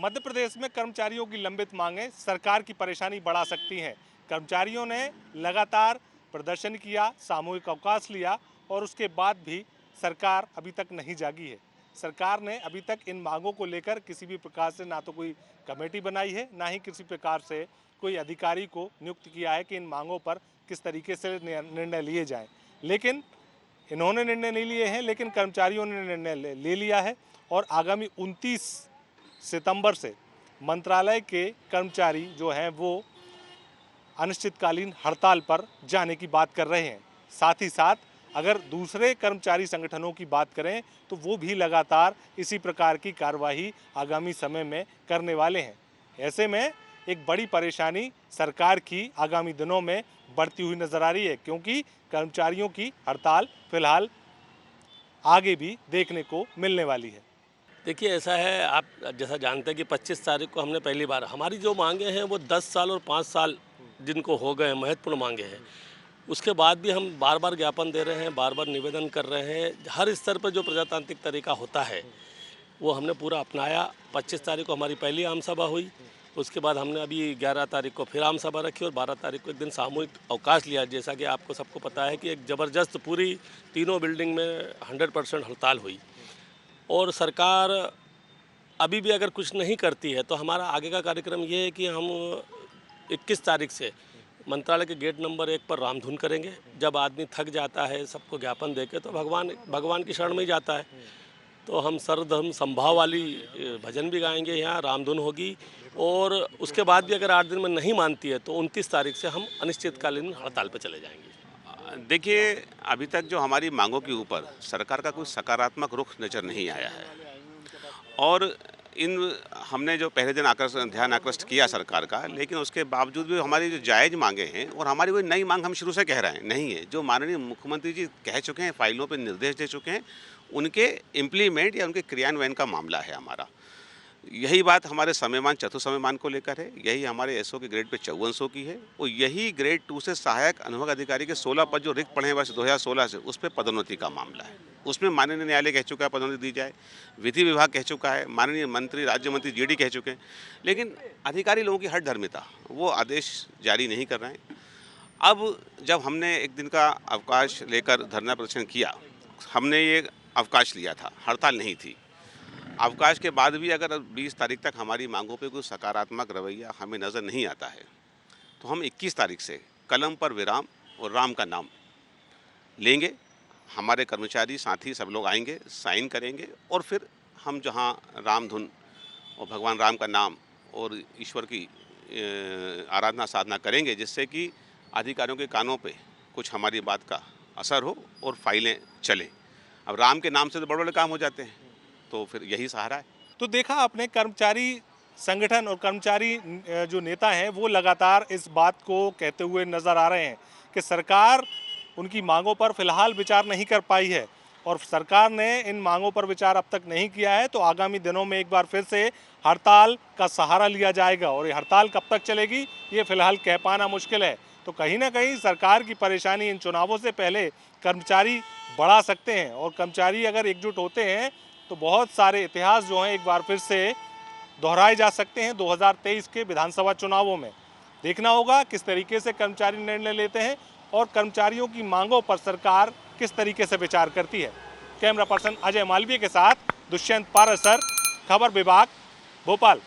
मध्य प्रदेश में कर्मचारियों की लंबित मांगें सरकार की परेशानी बढ़ा सकती हैं। कर्मचारियों ने लगातार प्रदर्शन किया, सामूहिक अवकाश लिया और उसके बाद भी सरकार अभी तक नहीं जागी है। सरकार ने अभी तक इन मांगों को लेकर किसी भी प्रकार से ना तो कोई कमेटी बनाई है, ना ही किसी प्रकार से कोई अधिकारी को नियुक्त किया है कि इन मांगों पर किस तरीके से निर्णय लिए जाएं। लेकिन इन्होंने निर्णय नहीं लिए हैं, लेकिन कर्मचारियों ने निर्णय ले लिया है और आगामी 29 सितंबर से मंत्रालय के कर्मचारी जो हैं वो अनिश्चितकालीन हड़ताल पर जाने की बात कर रहे हैं। साथ ही साथ अगर दूसरे कर्मचारी संगठनों की बात करें तो वो भी लगातार इसी प्रकार की कार्यवाही आगामी समय में करने वाले हैं। ऐसे में एक बड़ी परेशानी सरकार की आगामी दिनों में बढ़ती हुई नजर आ रही है, क्योंकि कर्मचारियों की हड़ताल फिलहाल आगे भी देखने को मिलने वाली है। देखिए, ऐसा है, आप जैसा जानते हैं कि 25 तारीख को हमने पहली बार हमारी जो मांगे हैं वो 10 साल और 5 साल जिनको हो गए महत्वपूर्ण मांगे हैं। उसके बाद भी हम बार बार ज्ञापन दे रहे हैं, बार बार निवेदन कर रहे हैं। हर स्तर पर जो प्रजातांत्रिक तरीका होता है वो हमने पूरा अपनाया। 25 तारीख को हमारी पहली आम सभा हुई, उसके बाद हमने अभी 11 तारीख को फिर आम सभा रखी और 12 तारीख को एक दिन सामूहिक अवकाश लिया। जैसा कि आपको सबको पता है कि एक ज़बरदस्त पूरी तीनों बिल्डिंग में 100% हड़ताल हुई और सरकार अभी भी अगर कुछ नहीं करती है तो हमारा आगे का कार्यक्रम ये है कि हम 21 तारीख से मंत्रालय के गेट नंबर 1 पर रामधुन करेंगे। जब आदमी थक जाता है सबको ज्ञापन देके तो भगवान की शरण में ही जाता है, तो हम सर्वधर्म संभाव वाली भजन भी गाएंगे, यहाँ रामधुन होगी। और उसके बाद भी अगर 8 दिन में नहीं मानती है तो 29 तारीख से हम अनिश्चितकालीन हड़ताल पर चले जाएंगे। देखिए, अभी तक जो हमारी मांगों के ऊपर सरकार का कोई सकारात्मक रुख नज़र नहीं आया है और हमने जो पहले दिन ध्यान आकृष्ट किया सरकार का, लेकिन उसके बावजूद भी हमारी जो जायज़ मांगे हैं और हमारी कोई नई मांग हम शुरू से कह रहे हैं नहीं है। जो माननीय मुख्यमंत्री जी कह चुके हैं, फाइलों पर निर्देश दे चुके हैं, उनके इम्प्लीमेंट या उनके क्रियान्वयन का मामला है हमारा। यही बात हमारे समयमान चतुर्समयमान को लेकर है, यही हमारे एसओ के ग्रेड पे 5400 की है और यही ग्रेड 2 से सहायक अनुभव अधिकारी के 16 पद जो रिक्त पड़े हैं वर्ष 2016 से, उस पर पदोन्नति का मामला है। उसमें माननीय न्यायालय कह चुका है पदोन्नति दी जाए, विधि विभाग कह चुका है, माननीय मंत्री राज्य मंत्री जीडी कह चुके हैं, लेकिन अधिकारी लोगों की हठधर्मिता वो आदेश जारी नहीं कर रहे हैं। अब जब हमने एक दिन का अवकाश लेकर धरना प्रदर्शन किया, हमने ये अवकाश लिया था, हड़ताल नहीं थी। अवकाश के बाद भी अगर 20 तारीख तक हमारी मांगों पे कोई सकारात्मक रवैया हमें नज़र नहीं आता है तो हम 21 तारीख से कलम पर विराम और राम का नाम लेंगे। हमारे कर्मचारी साथी सब लोग आएंगे, साइन करेंगे और फिर हम जहां रामधुन और भगवान राम का नाम और ईश्वर की आराधना साधना करेंगे, जिससे कि अधिकारियों के कानों पे कुछ हमारी बात का असर हो और फाइलें चलें। अब राम के नाम से तो बड़े बड़े काम हो जाते हैं, तो फिर यही सहारा है। तो देखा अपने कर्मचारी संगठन और कर्मचारी जो नेता हैं वो लगातार इस बात को कहते हुए नजर आ रहे हैं कि सरकार उनकी मांगों पर फिलहाल विचार नहीं कर पाई है और सरकार ने इन मांगों पर विचार अब तक नहीं किया है, तो आगामी दिनों में एक बार फिर से हड़ताल का सहारा लिया जाएगा और ये हड़ताल कब तक चलेगी ये फिलहाल कह पाना मुश्किल है। तो कहीं ना कहीं सरकार की परेशानी इन चुनावों से पहले कर्मचारी बढ़ा सकते हैं और कर्मचारी अगर एकजुट होते हैं तो बहुत सारे इतिहास जो हैं एक बार फिर से दोहराए जा सकते हैं 2023 के विधानसभा चुनावों में। देखना होगा किस तरीके से कर्मचारी निर्णय लेते हैं और कर्मचारियों की मांगों पर सरकार किस तरीके से विचार करती है। कैमरा पर्सन अजय मालवीय के साथ दुष्यंत पारासर, खबर विभाग, भोपाल।